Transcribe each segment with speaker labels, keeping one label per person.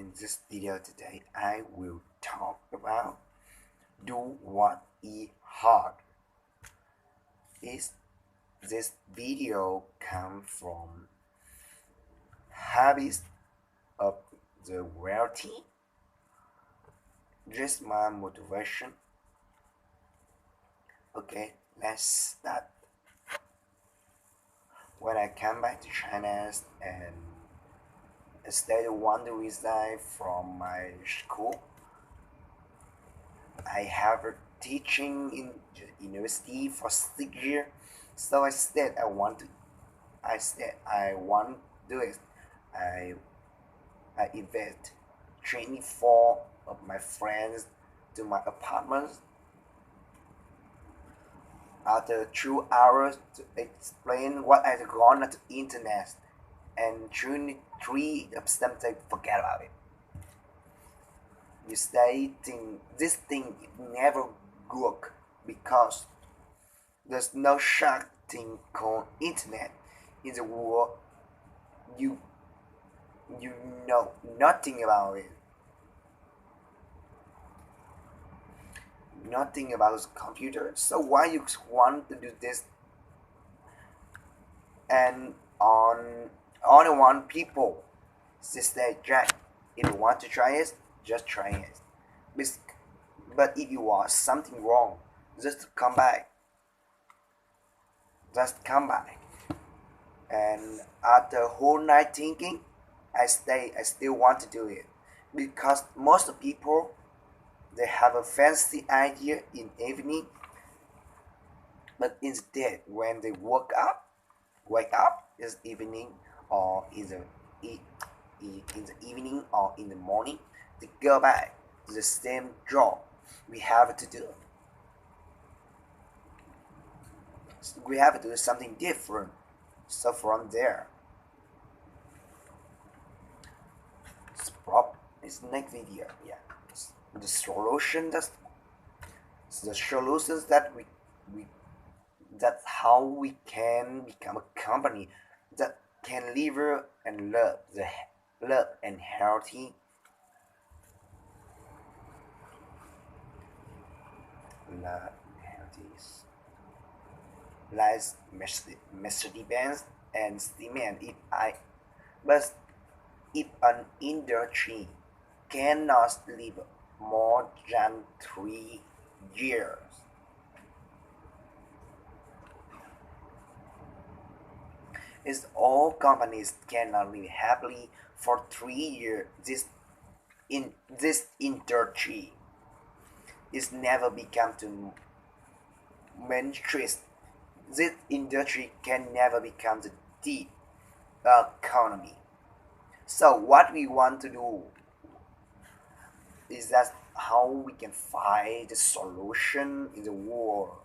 Speaker 1: In this video today, I will talk about do what is hard. Is this video come from habits of the wealthy? Just my motivation. Okay, let's start. When I came back to China and stayed 1 week from my school, I have a teaching in university for 6 years. So I said I want to do it. I I invite 24 of my friends to my apartment. After 2 hours to explain what I learned on the internet, and 23 of them say forget about it. You say this thing never work because there's no such thing called internet in the world. You you know nothing about it. Nothing about computer. So why you want to do this? And on one people say Jack, if you want to try it, just try it. But if you want something wrong, just come back. Just come back. And after whole night thinking, I still want to do it because most people they have a fancy idea in evening, but instead when they wake up is evening or in the evening or in the morning, they go back to the same job we have to do. We have to do something different. So from there, it's next video. Yeah, the solution the solutions that we that's how we can become a company that can live and love and healthy love like Mercedes-Benz and Siemens. But if an industry cannot live more than 3 years, is all companies cannot live happily for 3 years. This industry is never become to mainstream. This industry can never become the deep economy. So what we want to do is that how we can find the solution in the world.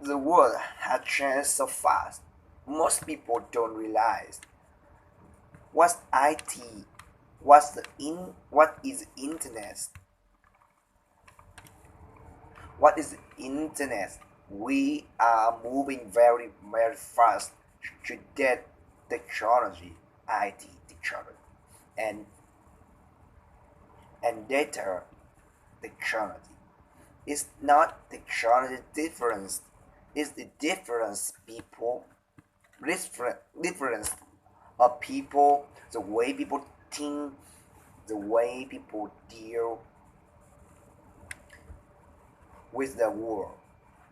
Speaker 1: The world has changed so fast. Most people don't realize what's IT, what is internet. What is internet? We are moving very very fast to that technology, IT technology, and data technology. It's not technology difference. It's the difference people difference of people, the way people think, the way people deal with the world.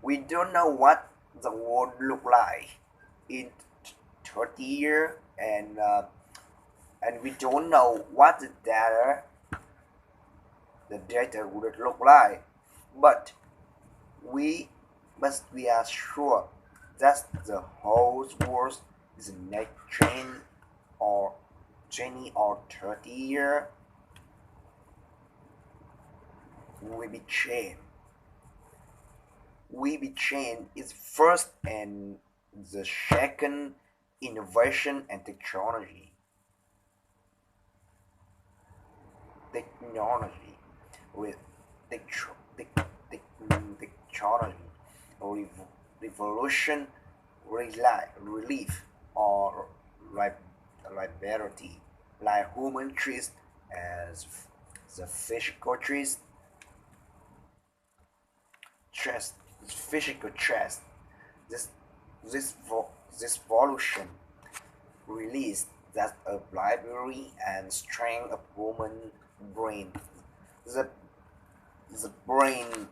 Speaker 1: We don't know what the world look like in 30 years, and we don't know what the data would look like. But we we are sure that the whole world is next 10 or 20 or 30 years will be changed. We be changed is first and the second innovation and technology with technology revolution relief or liberty. like human trees as the physical trees, trust, physical trust. This this this evolution released that a library and strength of human brain. The the brain,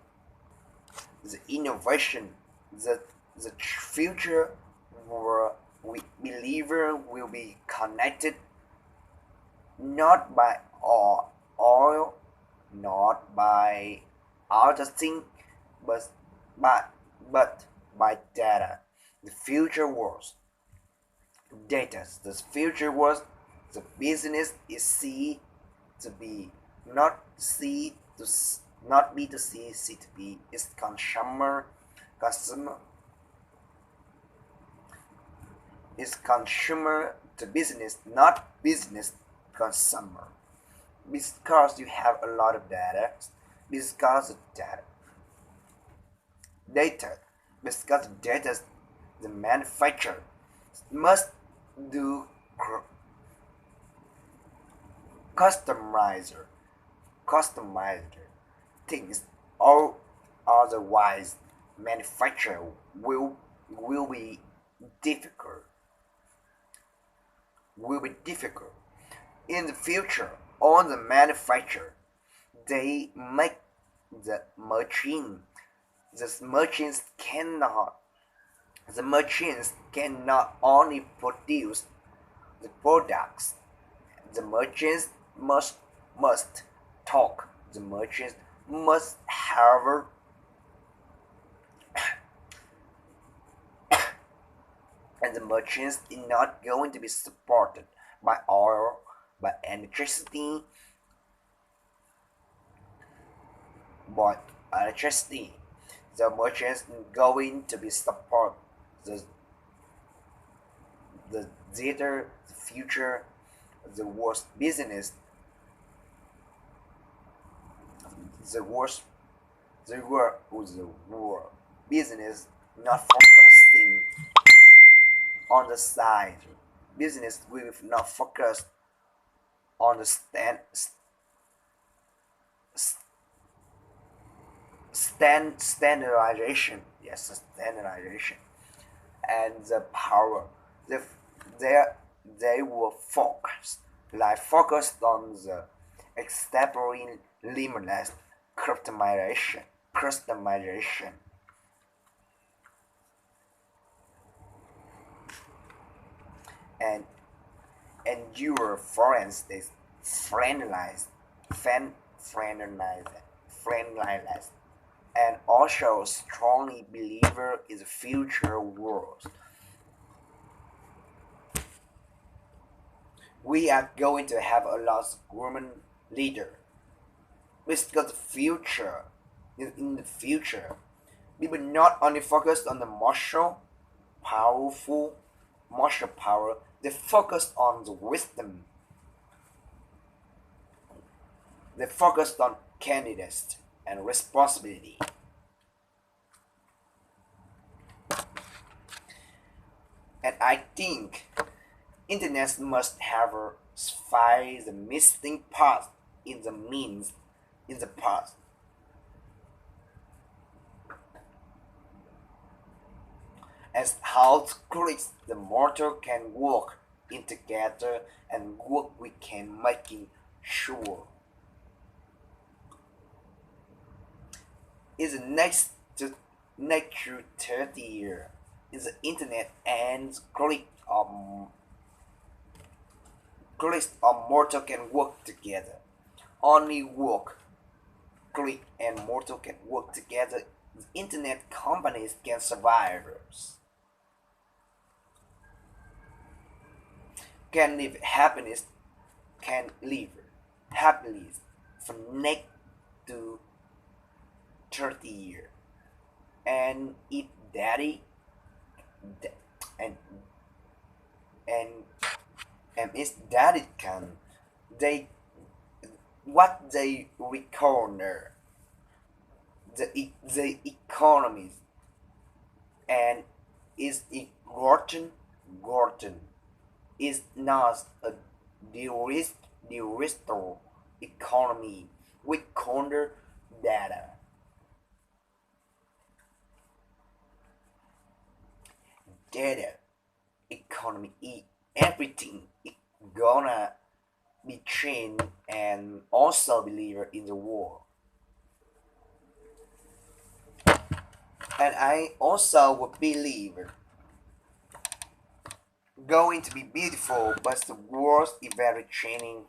Speaker 1: the innovation, the the future where we believer will be connected not by oil, not by other thing, but but but by data. The future was data. The future was the business is C to B, not C to not B to C, C to B. It's customer is consumer to business, not business consumer. Because you have a lot of data, because of data, because data, the manufacturer must do customizer, customizer things, or otherwise manufacturer will be difficult, will be difficult. In the future, on the manufacturer, they make the machine. The machines cannot only produce the products. The machines must talk. The machines must have, and the machines are not going to be supported by oil, by electricity, but electricity. The machines going to be support the the theater, the future, the worst business, the worst, the war business not focusing on the side. Business will not focus on the standardization. Yes, standardization and the power. They they they will focus like focused on the exploring limitless customization and endure foreigns is friendlies fan friendliness and also strongly believer in the future world. We are going to have a lot of women leader because the future in the future we will not only focus on the powerful martial power, they focus on the wisdom, they focused on candidates and responsibility. And I think internet must have find the missing part in the means in the past. As how clicks the motor can work in together and what we can making sure is the next 30 year is the internet and clicks or mortal can work together. Only work, click and mortal can work together. Internet companies can survive, can live happiness, can live happily for next to 30 years. And if daddy and and and if daddy can, they what they recorder the economies and is it Gorton is not a the risk, the restore economy with counter data. Data economy everything it gonna be trained and also believer in the war. And I also would believe going to be beautiful, but the worst is very training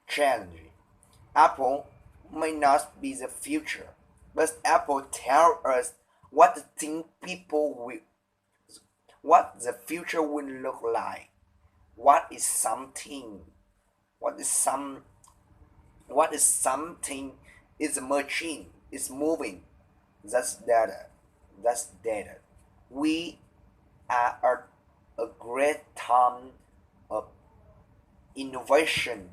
Speaker 1: challenging. Apple may not be the future, but Apple tell us what the thing people will, what the future will look like. What is something? What is some? What is something? Is a machine. It's moving. That's data. That's data. We are at a great time of innovation.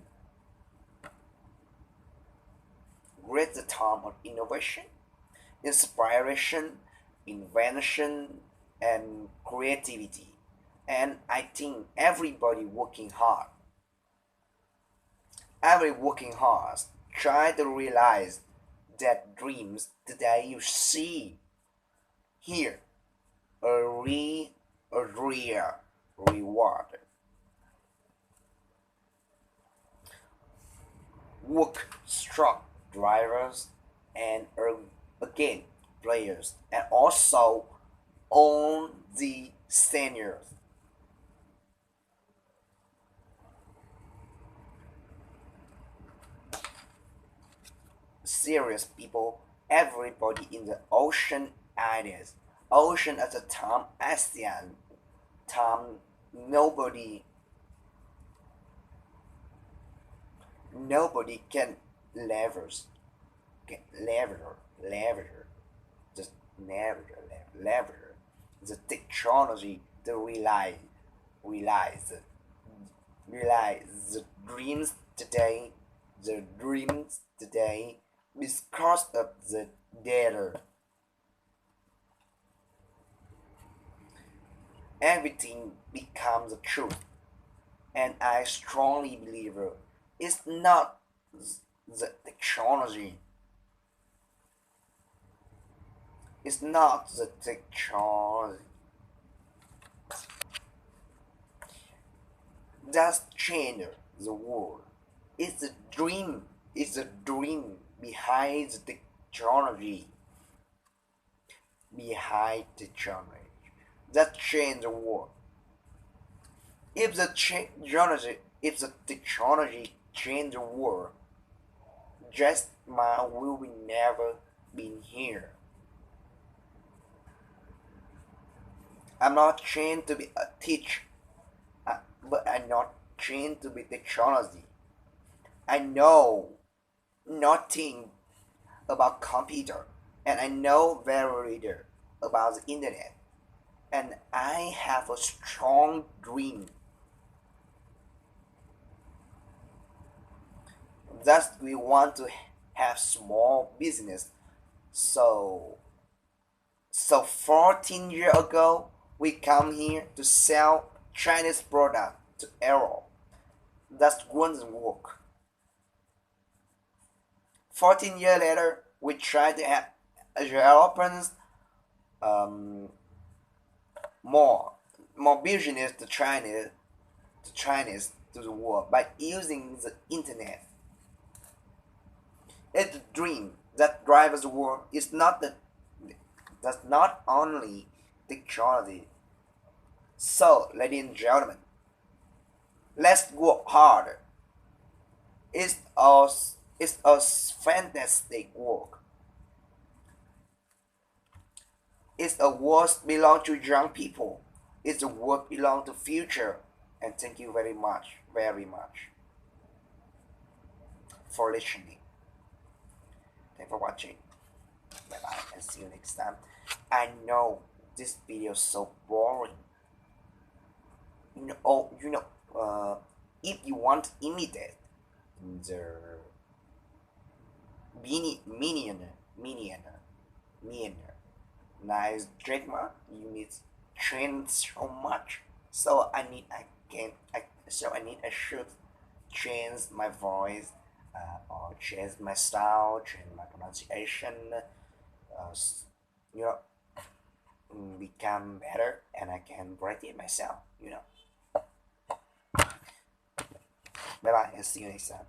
Speaker 1: Great time of innovation, inspiration, invention, and creativity. And I think everybody working hard, every working hard, try to realize that dreams today you see here a real reward. Work struck drivers and again players and also on the seniors. Serious people, everybody in the ocean ideas. Ocean at the time, ASEAN time, nobody, nobody can leverage, can lever, just lever the technology to realize, realize the dreams today, the dreams today because of the data. Everything becomes a truth, and I strongly believe it's not the technology, it's not the technology that's changed the world. It's a dream, it's a dream behind the technology, behind technology that changed the world. If the technology, if the technology changed the world, just my will be never been here. I'm not trained to be a teacher, but I'm not trained to be technology. I know nothing about computer, and I know very little about the internet. And I have a strong dream that we want to have small business. So, so 14 years ago, we come here to sell Chinese product to Europe. That wouldn't work. 14 years later, we try to have Europeans um, more more business to Chinese to the world by using the internet. It's a dream that drives the world. It's not that that's not only technology. So, ladies and gentlemen, let's work harder. It's a, it's a fantastic work. It's a work belong to young people. It's a work belong to future. And thank you very much for listening. Thanks for watching. Bye bye and see you next time. I know this video is so boring. If you want to imitate the minion, minion, nice drama, you need train so much. So I need So I need I should change my voice, or change my style, change my pronunciation, you know, become better, and I can write it myself. Bye bye. I'll see you next time.